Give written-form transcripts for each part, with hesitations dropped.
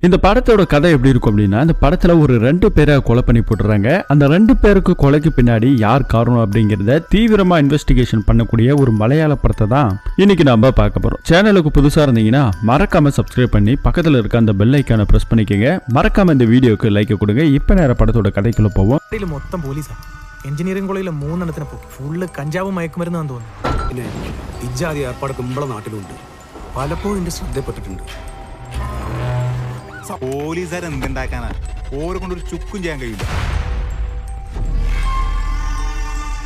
இந்த படத்தோட கதை எப்படி இருக்கும் அப்படின்னா, இந்த படத்துல ஒரு 2 பேரை கொலை பண்ணி போட்டுறாங்க. அந்த 2 பேருக்கு கொலைக்கு பின்னாடி யார் காரணம் அப்படிங்கறத தீவிரமா இன்வெஸ்டிகேஷன் பண்ணக்கூடிய ஒரு மலையாள படத்தை தான் இன்னைக்கு நாம பார்க்க போறோம். சேனலுக்கு புதுசா இருந்தீங்கன்னா மறக்காம சப்ஸ்கிரைப் பண்ணி பக்கத்துல இருக்க அந்த பெல் ஐக்கானை பிரஸ் பண்ணிக்கங்க. மறக்காம இந்த வீடியோக்கு லைக் கொடுங்க. இப்ப நேர படத்தோட கதைக்குள்ள போவோம். മൊത്തം പോലീസാ. എഞ്ചിനീയറിംഗ് കോളേജിലെ 3 എണ്ണത്തിനെ പൊക്കി. ഫുള്ള് കഞ്ചാവും മയക്കുമരുന്നാന്ന് തോന്നുന്നു. പിന്നെ ഇജാതി ഏർപ്പാടൊക്കെ നമ്മളെ നാട്ടിലുണ്ട്. പലപ്പോഴും എന്റെ ശ്രദ്ധപ്പെട്ടിട്ടുണ്ട്. പോലീസുകാർ എന്തുണ്ടാക്കാനാ? ഓരെ കൊണ്ടൊരു ചുക്കും ചെയ്യാൻ കഴിയില്ല.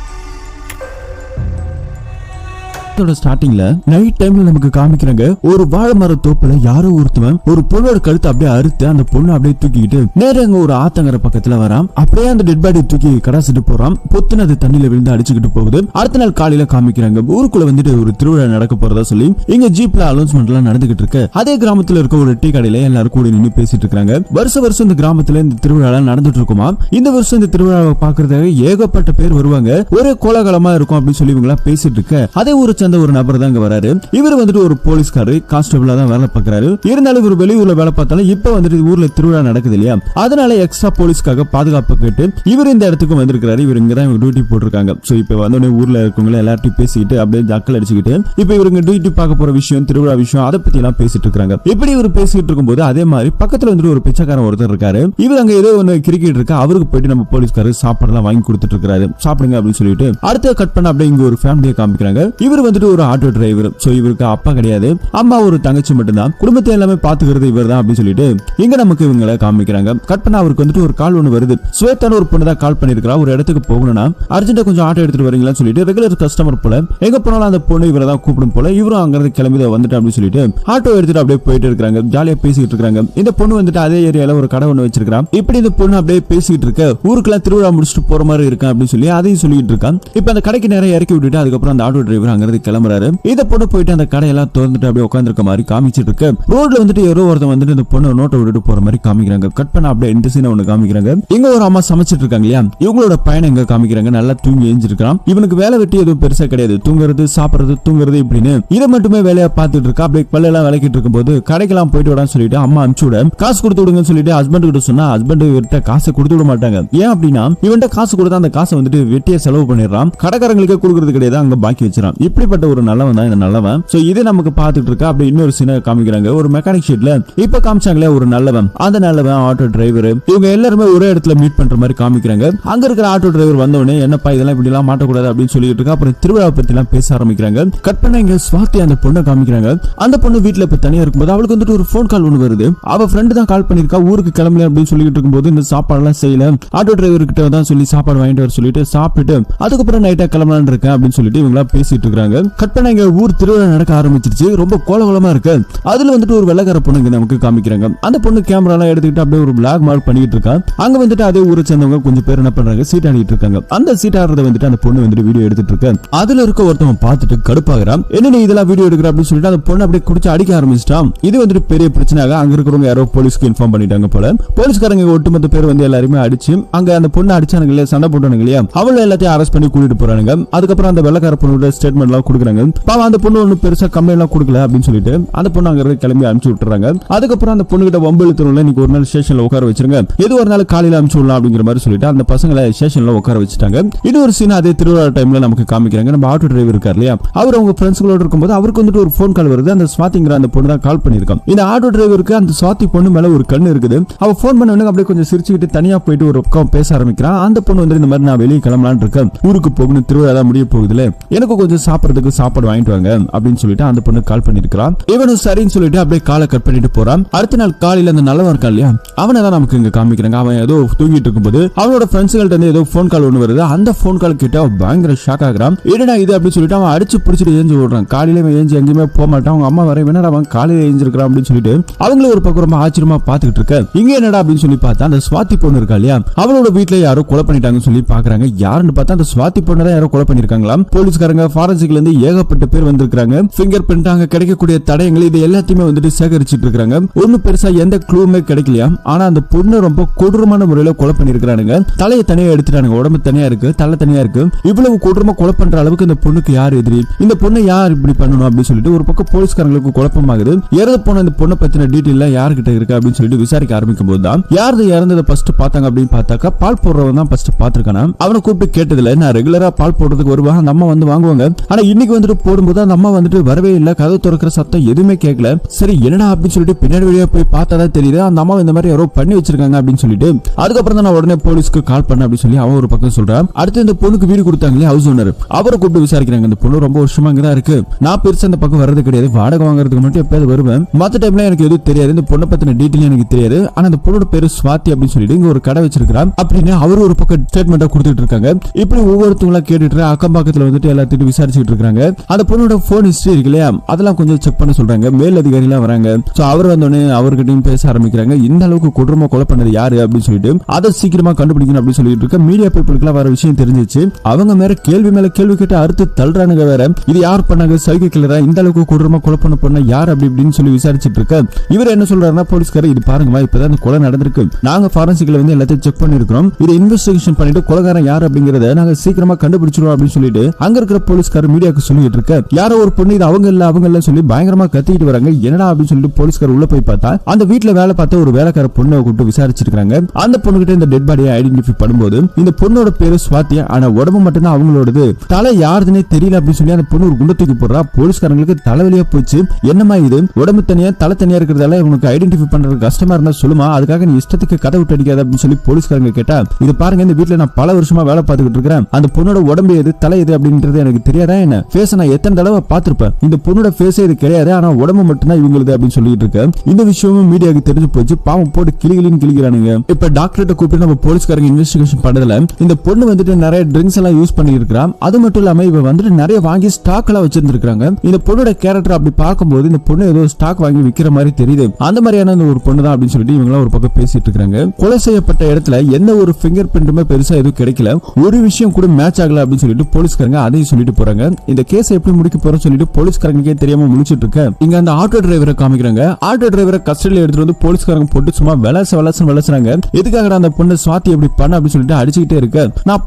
ஸ்டார்டிங்ல நைட் டைம்ல நமக்கு காமிக்கிறாங்க, ஒரு வாழை மர தோப்புல யாரோ ஒருத்தவன் ஒரு பொண்ணோட கழுத்தை அப்படியே அறுத்து அந்த பொண்ணு அப்படியே தூக்கிக்கிட்டு நேரங்க ஒரு ஆத்தங்கர பக்கத்துல வரான். அப்படியே அந்த டெட் பாடி தூக்கி கடாசிட்டு போறான். பொத்துன அது தண்ணியில விழுந்து அடிச்சுக்கிட்டு போகுது. அடுத்த நாள் காலையில காமிக்கிறாங்க, ஊருக்குள்ள வந்துட்டு ஒரு திருவிழா நடக்க போறதா சொல்லி இங்க ஜீப்ல அனௌன்ஸ்மெண்ட் எல்லாம் நடந்துகிட்டு இருக்கு. அதே கிராமத்துல இருக்க ஒரு டீ கடையில எல்லாரும் கூட நின்று பேசிட்டு இருக்காங்க. வருஷம் இந்த கிராமத்துல இந்த திருவிழா நடந்துட்டு இருக்குமா. இந்த வருஷம் இந்த திருவிழாவை பாக்குறதுக்காக ஏகப்பட்ட பேர் வருவாங்க. ஒரே கோலாகலமா இருக்கும் அப்படின்னு சொல்லி இவங்க பேசிட்டு இருக்க அதே ஒரு ஒரு நபர் தான் இங்க வராரு. இவர் வந்துட்டு ஒரு போலீஸ்காரர், கான்ஸ்டபிளா தான் வேலை பார்க்கறாரு. இருந்தாலும் இவர் வெளியூர்ல வேலை பார்த்தாலும் இப்ப வந்துட்டு ஊர்ல திருவிழா நடக்குது இல்லையா, அதனால எக்ஸ்ட்ரா போலீஸ்க்காக பாதுகாப்பு கேட்டு இவர் இந்த இடத்துக்கு வந்திருக்காரு. இவர் இங்க தான் டியூட்டி போட்டிருக்காங்க. சோ இப்ப வந்தோடனே ஊர்ல இருக்கவங்க எல்லார்ட்டையும் பேசிக்கிட்டு அப்படியே ஜக்கல் அடிச்சுக்கிட்டு இப்ப இவங்க டியூட்டி பார்க்க போற விஷயம், திருவிழா விஷயம், அதை பத்தி எல்லாம் பேசிட்டு இருக்காங்க. இப்படி இவர் பேசிட்டு இருக்கும்போது அதே மாதிரி பக்கத்துல வந்துட்டு ஒரு பிச்சைக்காரன் ஒருத்தர் இருக்காரு. இவர் அங்க ஏதோ ஒன்னு கிரிக்கெட் இருக்கு, அவருக்கு போயிட்டு நம்ம போலீஸ்காரர் சாப்பாடு எல்லாம் வாங்கி கொடுத்துட்டு இருக்காரு. சாப்பிடுங்க அப்படின்னு சொல்லிட்டு அடுத்த கட் பண்ண அப்படியே இங்க ஒரு ஃபேமிலியை காமிக்கிறாங்க. இவர் வந்துட்டு ஒரு ஆட்டோ டிரைவர். சோ இவருக்கு அப்பா கிடையாது, அம்மா ஒரு தங்கச்சி மட்டும்தான். குடும்பத்தை எல்லாமே பாத்துக்கிறது இவர் தான் அப்படின்னு சொல்லிட்டு இங்க நமக்கு இவங்களை காமிக்கிறாங்க. கட் பண்ண அவருக்கு வந்துட்டு ஒரு கால் ஒண்ணு வருது. ஸ்வேதான ஒரு பொண்ணு தான் கால் பண்ணிருக்கா, ஒரு இடத்துக்கு போகணும்னா அர்ஜென்ட்டா கொஞ்சம் ஆட்டோ எடுத்துட்டு வரீங்களான்னு சொல்லிட்டு ரெகுலர் கஸ்டமர் போல எங்க போனாலும் அந்த பொண்ணு இவரை தான் கூப்பிடும் போல இவரும் அங்க இருந்து கிளம்பி வந்துட்டு அப்படின்னு சொல்லிட்டு ஆட்டோ எடுத்துட்டு அப்படியே போயிட்டு இருக்காங்க. ஜாலியா பேசிட்டு இருக்காங்க. இந்த பொண்ணு வந்துட்டு அதே ஏரியால ஒரு கடை ஒண்ணு வச்சிருக்கான். இப்படி இந்த பொண்ணு அப்படியே பேசிட்டு இருக்க ஊருக்குலாம் திருவிழா முடிச்சுட்டு போற மாதிரி இருக்கா அப்படின்னு சொல்லி அதையும் சொல்லிட்டு இருக்கான். இப்ப அந்த கடைக்கு நேரம் இறக்கி விட்டுட்டு அதுக்கப்புறம் அந்த ஆட்டோ டிரைவர் அங்க இருந்து கிளம்புறாரு. இத பொண்ணு போயிட்டு அந்த கடையெல்லாம் திறந்துட்டு அப்படியே உட்கார்ந்திருக்க மாதிரி காமிச்சிட்டு இருக்கு. ரோட்ல வந்துட்டு யாரோ ஒருத்தன் வந்துட்டு இந்த பொண்ணு நோட்டை விட்டுட்டு போற மாதிரி காமிக்கிறாங்க. கட் பண்ண அப்படியே இந்த சீனை ஒண்ணு காமிக்கிறாங்க. இங்க ஒரு அம்மா சமைச்சிட்டு இருக்காங்க இல்லையா, இவங்களோட பையனை இங்க காமிக்கிறாங்க. நல்லா தூங்கி எழுந்திருக்கான். இவனுக்கு வேலை வெட்டி எதுவும் பெருசா கிடையாது, தூங்குறது சாப்பிடுறது தூங்குறது இப்படின்னு இதை மட்டுமே வேலையா பார்த்துட்டு இருக்கா. அப்படியே பல்லெல்லாம் விளக்கிட்டு இருக்கும் போது கடைக்கெல்லாம் போயிட்டு விடான்னு சொல்லிட்டு அம்மா அனுப்பிச்சு விட காசு கொடுத்து விடுங்கன்னு சொல்லிட்டு ஹஸ்பண்ட் கிட்ட சொன்னா ஹஸ்பண்ட் இவர்கிட்ட காசை கொடுத்து விட மாட்டாங்க. ஏன் அப்படின்னா இவன்ட்ட காசு கொடுத்தா அந்த காசை வந்துட்டு வெட்டிய செலவு பண்ணிடுறான், கடைக்காரங்களுக்கு கொடுக்கறது கிடையாது, அங்க பாக்கி வச்சிடான். இப்படிப்பட்ட ஒரு நல்லவன் தான் இந்த நல்லவன். சோ இதை நமக்கு பார்த்துட்டு இருக்கா. அப்படி இன்னொரு சீனை காமிக்கிறாங்க. ஒரு மெக்கானிக் ஷெட்ல இப்ப காமிச்சாங்களே ஒரு நல்லவன், அந்த நல்லவன் ஆட்டோ டிரைவர், இவங்க எல்லாருமே ஒரே இடத்துல மீட் பண்ற மாதிரி காமிக்கிறாங்க. அங்க இருக்கிற ஆட்டோ டிரைவர் வந்தவொடனே என்னப்பா இதெல்லாம் இப்படி எல்லாம் மாட்டக்கூடாது அப்படின்னு சொல்லிட்டு இருக்கா. அப்புறம் திருவிழா பத்தி எல்லாம் பேச ஆரம்பிக்கிறாங்க. கட் பண்ண இங்க ஸ்வாதி அந்த பொண்ணை காமிக்கிறாங்க. அந்த பொண்ணு வீட்டுல இப்ப தனியா இருக்கும்போது அவளுக்கு வந்துட்டு ஒரு போன் கால் ஒண்ணு வருது. அவ ஃப்ரெண்டு தான் கால் பண்ணிருக்கா, ஊருக்கு கிளம்பல அப்படின்னு சொல்லிட்டு இருக்கும்போது இந்த சாப்பாடு எல்லாம் செய்யல, ஆட்டோ டிரைவர் கிட்ட தான் சொல்லி சாப்பாடு வாங்கிட்டு வர சொல்லிட்டு சாப்பிட்டு அதுக்கப்புறம் நைட்டா கிளம்பலான்னு இருக்கேன் அப்படின்னு சொல்லிட்டு இவங்க பேசிட்டு இருக்காங்க. கட் பண்ண இங்க ஊர் திருவிழா நடக்க ஆரம்பிச்சிருச்சு. ரொம்ப கோலகலமா இருக்கு. அதுல வந்துட்டு ஒரு வெள்ளக்கார பொண்ணுங்க நமக்கு காமிக்கிறாங்க. அந்த பொண்ணு கேமரா எல்லாம் எடுத்துக்கிட்டு அப்படியே ஒரு பிளாக் மார்க் பண்ணிட்டு இருக்கா. அங்க வந்துட்டு அதே ஊரை சேர்ந்தவங்க கொஞ்சம் பேர் என்ன பண்றாங்க, சீட் ஆடிட்டு இருக்காங்க. அந்த சீட் ஆடுறத வந்துட்டு அந்த பொண்ணு வந்துட்டு வீடியோ எடுத்துட்டு இருக்கு. அதுல இருக்க ஒருத்தவன் பார்த்துட்டு கடுப்பாகிறான். என்ன நீ இதெல்லாம் வீடியோ எடுக்கிற அப்படின்னு சொல்லிட்டு அந்த பொண்ணு அப்படியே குடிச்சு அடிக்க ஆரம்பிச்சிட்டான். இது வந்துட்டு பெரிய பிரச்சனையாக அங்க இருக்கிறவங்க யாரோ போலீஸ்க்கு இன்ஃபார்ம் பண்ணிட்டாங்க போல. போலீஸ்காரங்க ஒட்டுமொத்த பேர் வந்து எல்லாருமே அடிச்சு அங்க அந்த பொண்ணு அடிச்சானுங்க இல்லையா, சண்டை போட்டானுங்க இல்லையா, அவள எல்லாத்தையும் அரெஸ்ட் பண்ணி கூட்டிட்டு போறாங்க. அதுக்கப்புறம் அந்த வெள்ளக்கார பொண்ணோட ஸ்டேட்மெண்ட் எல்லாம் கொடுக்குறாங்க. பாவம் அந்த பொண்ணு ஒன்னும் பெருசா கம்ப்ளைண்ட் எல்லாம் கொடுக்கல அப்படின்னு சொல்லிட்டு அந்த பொண்ணு அங்க இருந்து கிளம்பி அனுப்பிச்சு விட்டுறாங்க. அதுக்கப்புறம் அந்த பொண்ணு கிட்ட வம்பெழுத்துறோம்ல, இன்னைக்கு ஒரு நாள் ஸ்டேஷன்ல உட்கார வச்சிருங்க, ஏதோ ஒரு நாள் காலையில அனுப்பிச்சு விடலாம் அப்படிங்கிற மாதிரி சொல்லிட்டு அந்த பசங்களை ஸ்டேஷன்ல உட்கார வச்சுட்டாங்க. இது ஒரு சீன் அதே திருவிழா டைம்ல நமக்கு காமிக்கிறாங்க. நம்ம ஆட்டோ டிரைவர் இருக்கார் இல்லையா, அவர் அவங்க ஃப்ரெண்ட்ஸ்களோட இருக்கும்போது அவருக்கு வந்துட்டு ஒரு போன் கால் வருது. அந்த ஸ்வாதிங்கிற அந்த பொண்ணு தான் கால் பண்ணிருக்கான். இந்த ஆட்டோ டிரைவருக்கு அந்த ஸ்வாதி பொண்ணு மேல ஒரு கண்ணு இருக்குது. அவ போன் பண்ண உடனே அப்படியே கொஞ்சம் சிரிச்சுக்கிட்டு தனியா போயிட்டு ஒரு பக்கம் பேச ஆரம்பிக்கிறான். அந்த பொண்ணு வந்து இந்த மாதிரி நான் வெளியே கிளம்பலான்னு இருக்கேன், ஊருக்கு போகணும், திருவிழா தான் முடிய போகுதுல, எனக்கு கொஞ்சம் சாப்பிடறதுக்கு சாப்பாடு வாங்கிட்டு வாங்க அப்படின்னு சொல்லிட்டு அந்த பொண்ணு கால் பண்ணிருக்கான். இவனும் சரின்னு சொல்லிட்டு அப்படியே காலை கட் பண்ணிட்டு போறான். அடுத்த நாள் காலையில அந்த நல்லவன் இருக்கான் இல்லையா, அவனை தான் நமக்கு இங்க காமிக்கிறாங்க. அவன் ஏதோ தூங்கிட்டு இருக்கும்போது அவனோட ஃப்ரெண்ட்ஸ்கள்ட்ட இருந்து ஏதோ போன் கால் ஒண்ணு வருது. அந்த போன் கால் கிட்ட பயங்கர ஷாக் ஆகுறான். என்னடா இது அப்படின்னு சொல்லிட்டு அவன் அடிச்சு பிடிச்சிட்டு ஏஞ்சி ஓடுறான். காலையில ஏஞ்சி எங்கேயுமே போக மாட்டான். அவங்க அம்மா வர வேணா அவன் காலையில ஏஞ்சிருக்கான் அப்படின்னு சொல்லிட்டு அவங்களும் ஒரு பக்கம் ரொம்ப ஆச்சரியமா பாத்துக்கிட்டு இருக்க. இங்க என்னடா அப்படின்னு சொல்லி பார்த்தா அந்த ஸ்வாதி பொண்ணு இருக்கா இல்லையா, அவளோட வீட்டுல யாரோ கொலை பண்ணிட்டாங்கன்னு சொல்லி பாக்குறாங்க. யாருன்னு பார்த்தா அந்த ஸ்வாதி பொண்ணு தான் யாரோ கொலை பண்ணிருக்காங்களாம். போலீஸ்காரங்க ஃபாரன்சிக்ல இருந்து ஏகப்பட்ட பேர் வந்திருக்காங்க. ஃபிங்கர் பிரிண்ட் அங்க கிடைக்கக்கூடிய தடயங்கள் இது எல்லாத்தையுமே வந்துட்டு சேகரிச்சிட்டு இருக்காங்க. ஒன்னும் பெருசா எந்த க்ளூமே கிடைக்கலையா. ஆனா அந்த பொண்ணு ரொம்ப கொடூரமான முறையில கொலை பண்ணிருக்கானுங்க. தலையை தனியா எடுத்துட்டானுங்க, உடம்பு தனியா இருக்கு, தலை தனியா இருக்கு. இவ்வளவு கொடூரமா கொலை பண்ற அளவுக்கு இந்த பொண்ணுக்கு யார் எதிரி, இந்த பொண்ணை யார் இப்படி பண்ணணும் அப்படின்னு சொல்லிட்டு ஒரு பக்கம் போலீஸ்காரங்களுக்கு குழப்பமாகுது. இறந்து போன இந்த பொண்ணை பத்தின டீட்டெயில் யார்கிட்ட இருக்கு அப்படின்னு சொல்லிட்டு விசாரிக்க ஆரம்பிக்கும் போது தான் யாரு இறந்ததை ஃபர்ஸ்ட் பார்த்தாங்க அப்படின்னு பார்த்தாக்கா பால் போடுறவன் தான் ஃபர்ஸ்ட் பாத்துருக்கானா. அவனை கூப்பிட்டு கேட்டதுல நான் ரெகுலரா பால் போடுறதுக்கு வருவேன், அந்த அம்மா வந்து வாங்குவாங்க, ஆனா இன்னைக்கு வந்துட்டு போடும்போது அந்த அம்மா வந்துட்டு வரவே இல்லை, கதவு திறக்கிற சத்தம் எதுவுமே கேட்கல. சரி என்னடா அப்படின்னு சொல்லிட்டு பின்னாடி வழியா போய் பார்த்தாதான் தெரியுது அந்த அம்மா இந்த மாதிரி யாரோ பண்ணி வச்சிருக்காங்க அப்படின்னு சொல்லிட்டு அதுக்கப்புறம் தான் நான் உடனே போலீஸ்க்கு கால் பண்ண அப்படின்னு சொல்லி அவன் ஒரு பக்கம் சொல்றான். அடுத்து இந்த பொண்ணுக்கு வீடு கொடுத்தாங்களே ஹவுஸ் ஓனர், அவரை கூப்பிட்டு விசாரிக்கிறாங்க. இந்த பொண்ணு ரொம்ப வருஷமா இங்கதான் இருக்கு, நான் பெருசா அந்த பக்கம் வர்றது கிடையாது, வாடகை வாங்குறதுக்கு மட்டும் எப்பயாவது வருவேன், மத்த டைம்ல எனக்கு எதுவும் தெரியாது, இந்த பொண்ணை பத்தின டீட்டெயில் எனக்கு தெரியாது, ஆனா இந்த பொண்ணோட பேரு ஸ்வாதி அப்படின்னு சொல்லிட்டு இங்க ஒரு கடை வச்சிருக்கான் அப்படின்னு அவரு ஒரு பக்கம் ஸ்டேட்மெண்டா கொடுத்துட்டு இருக்காங்க. இப்படி ஒவ்வொருத்தவங்களா கேட்டுட்டு அக்கம் பக்கத்துல வந்துட்டு எல்லாத்தையும் விசாரிச்சுட்டு இருக்காங்க. அந்த பொண்ணோட போன் ஹிஸ்டரி இருக்கு இல்லையா, அதெல்லாம் கொஞ்சம் செக் பண்ண சொல்றாங்க. மேல் அதிகாரி எல்லாம் வராங்க. சோ அவர் வந்தோடனே அவர்கிட்டயும் பேச ஆரம்பிக்கிறாங்க. இந்த அளவுக்கு கொடூரமா கொலை பண்ணது யாரு அப்படின்னு சொல்லிட்டு அதை சீக்கிரமா கண்டுபிடிக்கணும் அப்படின்னு சொல்லிட்டு இருக்க. மீடியா பீப்புளுக்கு வர விஷயம் தெரிஞ்சிச்சு. அவங்க மேல கேள்வி கேட்டு அறுத்து தள்ளுறானுங்க. வேற இது யார் பண்ணாங்க, சைக்கோ கில்லரா, இந்த அளவுக்கு கொடூரமா கொலை பண்ண யார் அப்படி இப்படின்னு சொல்லி விசாரிச்சுட்டு இருக்க. இவர் என்ன சொல்றாருன்னா, போலீஸ்காரர் இது பாருங்கம்மா, இப்பதான் இந்த கொலை நடந்திருக்கு, நாங்க ஃபாரன்சிக்ல வந்து எல்லாத்தையும் செக் பண்ணிருக்கோம், இதை இன்வெஸ்டிகேஷன் பண்ணிட்டு கொலைகாரன் யார் அப்படிங்கறத நாங்க சீக்கிரமா கண்டுபிடிச்சிருவோம் அப்படின்னு சொல்லிட்டு அங்க இருக்கிற போலீஸ்காரர் மீடியாவுக்கு சொல்லிட்டு இருக்க. யாரோ ஒரு பொண்ணு இது அவங்க இல்ல சொல்லி பயங்கரமா கத்திட்டு வராங்க. என்னடா அப்படின்னு சொல்லிட்டு போலீஸ்காரர் உள்ள போய் பார்த்தா அந்த வீட்டுல வேலை பார்த்த ஒரு வேலைக்கார பொண்ணை கூப்பிட்டு விசாரிச்சிருக்காங்க. அந்த பொண்ணுகிட்ட இந்த டெட் பாடியை ஐடென்டிஃபை பண்ணும்போது இந்த பொண்ணோட பேரு ஸ்வாதி, ஆனா உடம்பு மட்டும்தான் அவங்களோடது, தலை யாருதுன்னே தெரியல அப்படின்னு சொல்லி அந்த பொண்ணு ஒரு குண்டை தூக்கி போடுறா. போலீஸ்காரங்களுக்கு தலைவலியா போச்சு. என்னமா இது, உடம்பு தனியா தலை தனியா இருக்கிறதால இவனுக்கு ஐடென்டிஃபை பண்றது கஷ்டமா இருந்தா சொல்லுமா, அதுக்காக நீ இஷ்டத்துக்கு கதை விட்டு அடிக்காத அப்படின்னு சொல்லி போலீஸ்காரங்க கேட்டா, இது பாருங்க இந்த வீட்டுல நான் பல வருஷமா வேலை பார்த்துக்கிட்டு இருக்கிறேன், அந்த பொண்ணோட உடம்பு எது தலை எது அப்படின்றது எனக்கு தெரியாதா என்ன, ஃபேஸ் நான் எத்தனை தடவை பார்த்திருப்பேன், இந்த பொண்ணோட ஃபேஸே இது கிடையாது, ஆனா உடம்பு மட்டும் தான் இவங்களுக்கு அப்படின்னு சொல்லிட்டு இருக்க. இந்த விஷயமும் மீடியாவுக்கு தெரிஞ்சு போச்சு. பாவம் போட்டு கிளிகளின்னு கிளிக்கிறானுங்க. இப்ப டாக்டர்கிட்ட கூப்பிட்டு நம்ம போலீஸ்காரங்க இன்வெஸ்டிகேஷன் பண்ணதுல இந்த பொண்ணு வந்துட்டு நிறைய ட்ரிங்க்ஸ் எல்லாம் யூஸ் பண்ணி இருக்கிறான். அது மட்டும் இல்லாம இவ வந்துட்டு நிறைய வாங்கி ஸ்டாக் எல்லாம் வச்சிருந்திருக்காங்க. இந்த பொண்ணோட கேரக்டர் அப்படி பார்க்கும்போது இந்த பொண்ணு ஏதோ ஸ்டாக் வாங்கி விக்கிற மாதிரி தெரியுது, அந்த மாதிரியான ஒரு பொண்ணு தான் அப்படின்னு சொல்லிட்டு இவங்க ஒரு பக்கம் பேசிட்டு இருக்காங்க. கொலை செய்யப்பட்ட இடத்துல எந்த ஒரு ஃபிங்கர் பிரிண்டுமே பெருசா எதுவும் கிடைக்கல, ஒரு விஷயம் கூட மேட்ச் ஆகல அப்படின்னு சொல்லிட்டு போலீஸ்காரங்க அதையும் சொல்லிட்டு போறாங்க. இந்த கேஸ் எப்படி முடிக்க போறோம் சொல்லிட்டு போலீஸ்காரங்களுக்கே தெரியாம முடிச்சிட்டு இருக்க. இங்க அந்த ஆட்டோ டிரைவரை காமிக்கிறாங்க. ஆட்டோ டிரைவரை கஸ்டடியில எடுத்துட்டு வந்து போலீஸ்காரங்க போட்டு சும்மா விளசுறாங்க. எதுக்காக அந்த பொண்ணு ஸ்வாதி எப்படி பண்ண அப்படின்னு சொல்லிட்டு அடிச்சுக்கிட்டே இருக்க. நான்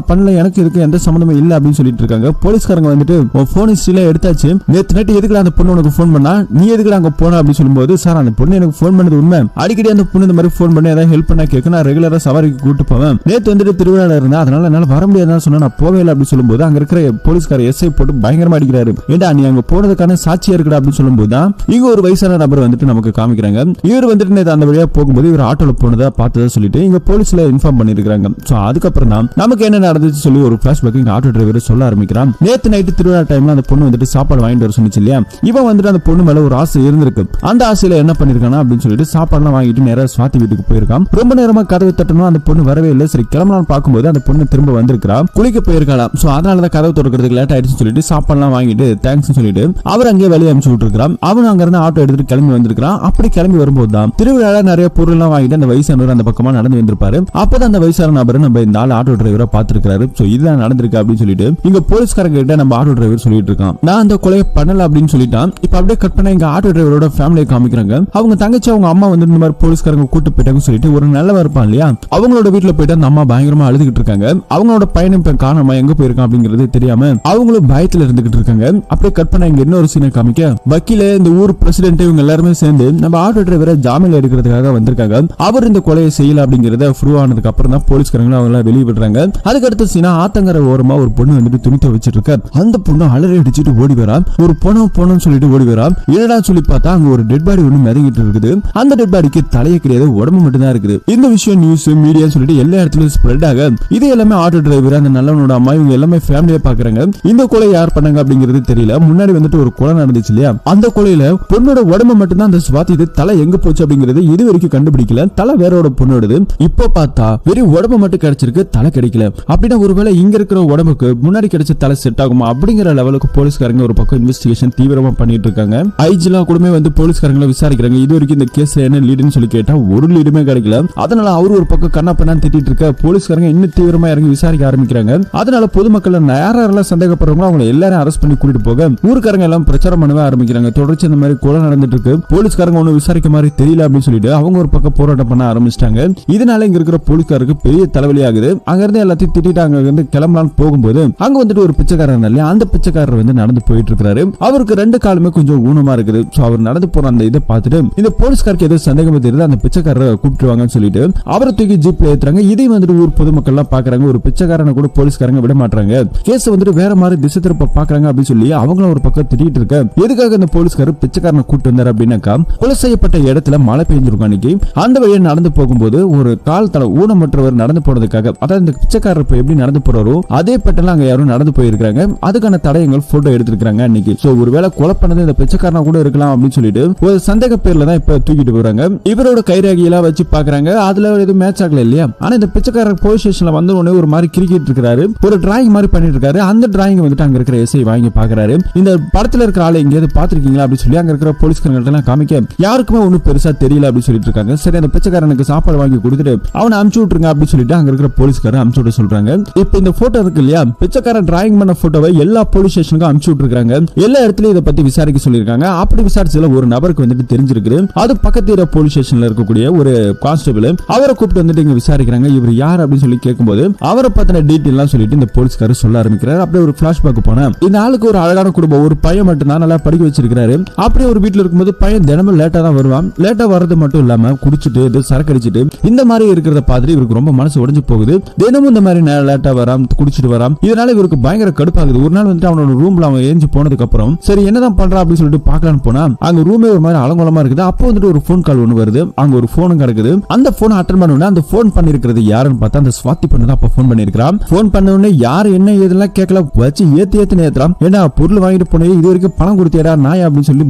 பண்ணல எனக்கு இதுக்கு எந்த சம்பந்தமும் இல்ல அப்படின்னு சொல்லிட்டு இருக்காங்க. போலீஸ்காரங்க வந்துட்டு போன் ஹிஸ்டரியில எடுத்தாச்சு, நேத்து நைட்டு எதுக்குடா அந்த பொண்ணு உனக்கு போன் பண்ணா, நீ எதுக்குடா அங்க போன அப்படின்னு சொல்லும்போது, சார் அந்த பொண்ணு எனக்கு போன் பண்ணது உண்மை, அடிக்கடி அந்த பொண்ணு இந்த மாதிரி போன் பண்ணி ஏதாவது ஹெல்ப் பண்ணா கேட்க நான் ரெகுலரா சவாரிக்கு கூட்டு போவேன், நேத்து வந்துட்டு திருவிழால இருந்தேன் அதனால என்னால வர முடியாதுன்னு சொன்னா நான் போவே இல்லை அப்படின்னு சொல்லும்போது அங்க இருக்கிற போலீஸ்கார எஸ்ஐ போட்டு பயங்கரமா அடிக்கிறாரு. ஏண்டா நீ அங்க போனதுக்கான சாட்சியா இருக்கா அப்படின்னு சொல்லும்போது தான் இங்க ஒரு வயசான நபர் வந்துட்டு நமக்கு காமிக்கிறாங்க. இவர் வந்துட்டு அந்த வழியா போகும்போது இவர் ஆட்டோல போனதா பார்த்ததா சொல்லிட்டு இங்க போலீஸ்ல இன்ஃபார்ம் பண்ணிருக்காங்க. சோ அதுக்கப்புறம் தான் நமக்கு என்ன நடந்துச்சு சொல்லி ஒரு பிளாஷ்பேக் இங்க ஆட்டோ டிரைவர் சொல்ல ஆரம்பிக்கிறான். நேத்து நைட்டு திருவிழா டைம்ல அந்த பொண்ணு வந்துட்டு சாப்பாடு வாங்கிட்டு வர சொன்னிச்சு இல்லையா, இவன் வந்துட்டு அந்த பொண்ணு மேல ஒரு ஆசை இருந்திருக்கு. அந்த ஆசையில என்ன பண்ணிருக்கானா அப்படின்னு சொல்லிட்டு சாப்பாடுலாம் வாங்கிட்டு நேரா ஸ்வாதி வீட்டுக்கு போயிருக்கான். ரொம்ப நேரமா கதவை தட்டணும், அந்த பொண்ணு வரவே இல்லை. சரி கிளம்பலாம் பார்க்கும்போது அந்த பொண்ணு திரும்ப வந்திருக்கா, குளிக்க போயிருக்கலாம். சோ அதனாலதான் கதவை திறக்கிறதுக்கு லேட் ஆயிடுச்சு சொல்லிட்டு சாப்பாடுலாம் வாங்கிட்டு தேங்க்ஸ் சொல்லிட்டு அவர் அங்கே வெளியே அனுப்பிச்சு விட்டுருக்கான். அவன் அங்க இருந்து ஆட்டோ எடுத்துட்டு கிளம்பி வந்திருக்கான். அப்படி கிளம்பி வரும்போது தான் திருவிழால நிறைய பொருள் எல்லாம் வாங்கிட்டு அந்த வயசானவர் அந்த பக்கமா நடந்து வந்திருப்பாரு. அப்பதான் அந்த வயசான நபர் நம்ம இந்த ஆள் ஆட்டோ டிரைவரா பாத்துருக்காரு. சோ இதுதான் நடந்திருக்கு அப்படின்னு சொல்லிட்டு இங்க போலீஸ்காரங்க கிட்ட நம்ம ஆட்டோ டிரைவர் சொல்லிட்டு இருக்கான், நான் அந்த கொலையை பண்ணல அப்படின்னு சொல்லிட்டான். இப்ப அப்படியே கட் பண்ண இங்க ஆட்டோ டிரைவரோட ஃபேமிலியை காமிக்கிறாங்க. அவங்க தங்கச்சி அவங்க அம்மா வந்து இந்த மாதிரி போலீஸ்காரங்க கூட்டு போயிட்டாங்க சொல்லிட்டு ஒரு நல்லவா இருப்பான் இல்லையா, அவங்களோட வீட்டுல போயிட்டு அந்த அம்மா பயங்கரமா அழுதுகிட்டு இருக்காங்க. அவங்களோட பையனை இப்ப காணாம எங்க போயிருக்கான் அப்படிங்கிறது தெரியாம அவங்களும் பயத்துல இருந்துகிட்டு இருக்காங்க. அப்படியே கட் பண்ண இங்க இன்னொரு சீனை காமிக்க வக்கீல இந்த ஊர் பிரசிடென்ட் இவங்க எல்லாருமே சேர்ந்து நம்ம ஆட்டோ டிரைவரை ஜாமீன்ல எடுக்கிறதுக்காக வந்திருக்காங்க. அவர் இந்த கொலையை செய்யல அப்படிங்கறத ப்ரூவ் ஆனதுக்கு அப்புறம் தான் போலீஸ்காரங்க அவங்க வெளியே விடுறாங்க. அதுக்கடுத்து சீனா ஆத்தங்கர ஓரமா ஒரு பொண்ணு வந்துட்டு துணி துவைச்சிட்டு இருக்க. அந்த பொண்ணு அலறி அடிச்சுட்டு ஓடி வரா. ஒரு பொண்ணு சொல்லிட்டு ஓடி வரா. என்னடா சொல்லி பார்த்தா அங்க ஒரு டெட் பாடி ஒண்ணு மிதங்கிட்டு இருக்குது. அந்த டெட் பாடிக்கு தலையே கிடையாது, உடம்பு மட்டும் தான் இருக்குது. இந்த விஷயம் நியூஸ் மீடியா சொல்லிட்டு எல்லா இடத்துலயும் ஸ்ப்ரெட் ஆக இது எல்லாமே ஆட்டோ டிரைவர் அந்த நல்லவனோட அம்மா இவங்க எல்லாமே ஃபேமிலியா பாக்குறாங்க. இந்த கொலை யார் பண்ணாங்க அப்படிங்கிறது தெரியல. முன்னாடி வந்துட்டு ஒரு கொலை நடந்துச்சு இல்லையா, அந்த கொலையில பொண்ணோட உடம்பு மட்டும் தான் அந்த ஸ்வாதி, இது தலை எங்க போச்சு அப்படிங்கிறது இது வரைக்கும் கண்டுபிடிக்கல. தலை வேறோட பொண்ணோடது. இப்போ பார்த்தா வெறும் உடம்பு மட்டும் கிடைச்சிருக்கு, தலை கிடைக்கல. அப்படின்னா ஒருவேளை இங்க இருக்கிற உடம்புக்கு முன்னாடி கிடைச்ச தலை செட் ஆகுமா அப்படிங்கிற லெவலுக்கு போலீஸ்காரங்க ஒரு பக்கம் இன்வெஸ்டிகேஷன் தீவிரமா பண்ணிட்டு இருக்காங்க. ஐஜிலாம் கூடமே வந்து போலீஸ்காரங்களை விசாரிக்கிறாங்க. இது வரைக்கும் இந்த கேஸ்ல என்ன லீடுன்னு சொல்லி கேட்டா ஒரு லீடுமே கிடைக்கல. அதனால அவரு ஒரு பக்கம் கண்ணா பண்ணான்னு திட்டிட்டு இருக்க. போலீஸ்காரங்க இன்னும் தீவிரமா இறங்கி விசாரிக்க ஆரம்பிக்கிறாங்க. அதனால பொதுமக்கள் யாரெல்லாம் சந்தேகப்படுறவங்களோ அவங்க எல்லாரும் அரெஸ்ட் பண்ணி கூட்டிட்டு போக ஊருக்காரங்க எல்லாம் பிரச்சாரம் பண்ணவே ஆரம்பிக்கிறாங்க. தொடர்ச்சி இந்த மாதிரி கொலை நடந்துட்டு இருக்கு, போலீஸ்காரங்க ஒண்ணு விசாரிக்க மாதிரி தெரியல அப்படின்னு சொல்லிட்டு அவங்க ஒரு பக்கம் போராட்டம் பண்ண ஆரம்பிச்சிட்டாங்க. இதனால இங்க இருக்கிற போலீஸ்காருக்கு பெரிய தலைவலி ஆகுது. அங்க இருந்து எல்லாத்தையும் திட்டிட்டு அங்க இருந்து கிளம்பலான்னு போகும்போது அங்க வந்துட்டு ஒரு பிச்சைக்காரர் இல்லையா, அந்த பிச்சைக்காரர் வந்து நடந்து போயிட்டு இருக்காரு. அவருக்கு 2 காலுமே கொஞ்சம் ஊனமா இருக்குது. சோ அவர் நடந்து போற அந்த இதை பார்த்துட்டு இந்த போலீஸ்காருக்கு ஏதோ சந்தேகமா தெரியுது. அந்த பிச்சைக்காரரை கூப்பிட்டுவாங்கன்னு சொல்லிட்டு அவரை தூக்கி ஜீப்ல ஏத்துறாங்க. இதையும் வந்துட்டு ஊர் பொதுமக்கள் எல்லாம் பாக்குறாங்க. ஒரு பிச்சைக்காரனை கூட போலீஸ்காரங்க விட மாட்டாங்க, கேஸ் வந்துட்டு வேற மாதிரி திசை திருப்ப பாக்குறாங்க அப்படின்னு சொல்லி அவங்களும் ஒரு பக்கம் திட்டிட்டு இருக்க. எதுக்காக அந்த போலீஸ்காரர் பிச்சைக்காரனை கூப்பிட்டு வந்தாரு அப்படின்னாக்கா, கொலை செய்யப்பட்ட இடத்துல மழை பெய்ஞ்சிருக்கும் அன்னைக்கு. அந்த வழியை நடந்து போகும்போது ஒரு கால் தலை ஊனமற்றவர் நடந்து போனதுக்காக, அதாவது இந்த பிச்சைக்காரர் எப்படி நடந்து போறாரோ அதே பட்டெல்லாம் அங்க யாரும் நடந்து போயிருக்காங்க. அதுக்கான தடயங்கள் போட்டோ எடுத்திருக்காங்க அன்னைக்கு. சோ ஒருவேளை கொலை பண்ணது இந்த பிச்சைக்காரனா கூட இருக்கலாம் அப்படின்னு சொல்லிட்டு ஒரு சந்தேக பேர்ல தான் இப்ப தூக்கிட்டு போறாங்க. இவரோட கைரேகை எல்லாம் வச்சு பாக்குறாங்க. அதுல எதுவும் மேட்ச் ஆகல இல்லையா. ஆனா இந்த பிச்சைக்காரர் போலீஸ் ஸ்டேஷன்ல வந்த உடனே ஒரு மாதிரி கிரிக்கெட் இருக்காரு, ஒரு டிராயிங் மாதிரி பண்ணிட்டு இருக்காரு. அந்த டிராயிங் வந்துட்டு அங்க இருக்கிற எஸ்ஐ வாங்கி பாக்குறாரு. இந்த படத்துல இருக்கிற ஆளை எங்கேயாவது பாத்திருக்கீங்களா அப்படின்னு சொல்லி அங்க இருக்கிற போலீஸ்காரங்கள்ட்ட எல்லாம் காமிக்க யாருக்குமே ஒன்னும் பெருசா தெரியல அப்படின்னு சொல்லிட்டு இருக்காங்க. சரி, அந்த பிச்சைக்காரனுக்கு சாப்பாடு வாங்கி கொடுத்துட்டு அவனை அனுப்பிச்சு விட்டுருங்க அப்படின்னு சொல்லிட்டு அங்க இருக்கிற போலீஸ்காரர் அனுப்பிச்சு விட சொல்றாங்க. இப்ப இந்த போட்டோ இருக்கு இல்லையா, பிச்சைக்காரன் டிராயிங் பண்ண போட்டோவை எல்லா போலீஸ் ஸ்டேஷனுக்கும் அனுப்பிச்சு விட்டுருக்காங்க. எல்லா இடத்துலயும் இதை பத்தி விசாரிக்க சொல்லிருக்காங்க. அப்படி விசாரிச்சதுல ஒரு நபருக்கு வந்துட்டு தெரிஞ்சிருக்கு. அது பக்கத்து போலீஸ் ஸ்டேஷன்ல இருக்கக்கூடிய ஒரு கான்ஸ்டபிள். அவரை கூப்பிட்டு வந்துட்டு இங்க விசாரிக்கிறாங்க. இவர் யார் அப்படின்னு சொல்லி கேட்கும்போது அவரை பத்தின டீட்டெயில் எல்லாம் சொல்லிட்டு இந்த போலீஸ்காரர் சொல்ல ஆரம்பிக்கிறார். அப்படியே ஒரு பிளாஷ்பேக் போனா இந்த ஆளுக்கு ஒரு அழகான குடும்பம், ஒரு பையன் மட்டும் தான் நல்லா படிக்க வச்சிருக்காரு. அப்படியே ஒரு வீட்டுல இருக்கும்போது பையன் தினமும் லேட்டா தான் வருவான். லேட்டா வர்றது மட்டும் இல்லாம குடிச்சிட்டு சரக்கு அடிச்சிட்டு இந்த மாதிரி இருக்கிறத பார்த்துட்டு இவருக்கு ரொம்ப மனசு உடைஞ்சு போகுது. தினமும் இந்த மாதிரி லேட்டா வராம், குடிச்சிட்டு வராம். இதனால இவருக்கு பயங்கர கடுப்பாகுது. ஒரு நாள் வந்துட்டு அவனோட ரூம்ல அவன் ஏஞ்சி போனதுக்கு அப்புறம் சரி என்னதான் பண்றான் அப்படின்னு சொல்லிட்டு பாக்கலான்னு போனா அங்க ரூமே ஒரு மாதிரி அலங்கோலமா இருக்குது. அப்போ வந்துட்டு ஒரு போன் கால் ஒண்ணு வருது. அங்க ஒரு போனும் கிடக்குது. அந்த போன் அட்டன் பண்ண அந்த போன் பண்ணிருக்கிறது யாருன்னு பார்த்தா அந்த ஸ்வாதி பண்ணு தான் அப்ப போன் பண்ணிருக்கான். போன் பண்ண உடனே யாரு என்ன ஏதெல்லாம் கேட்கல, வச்சு ஏத்து நேத்துறான். ஏன்னா பொருள் வாங்கிட்டு போனே இது வரைக்கும் பணம் கொடுத்தியடா நாய் அப்படின்னு சொல்லி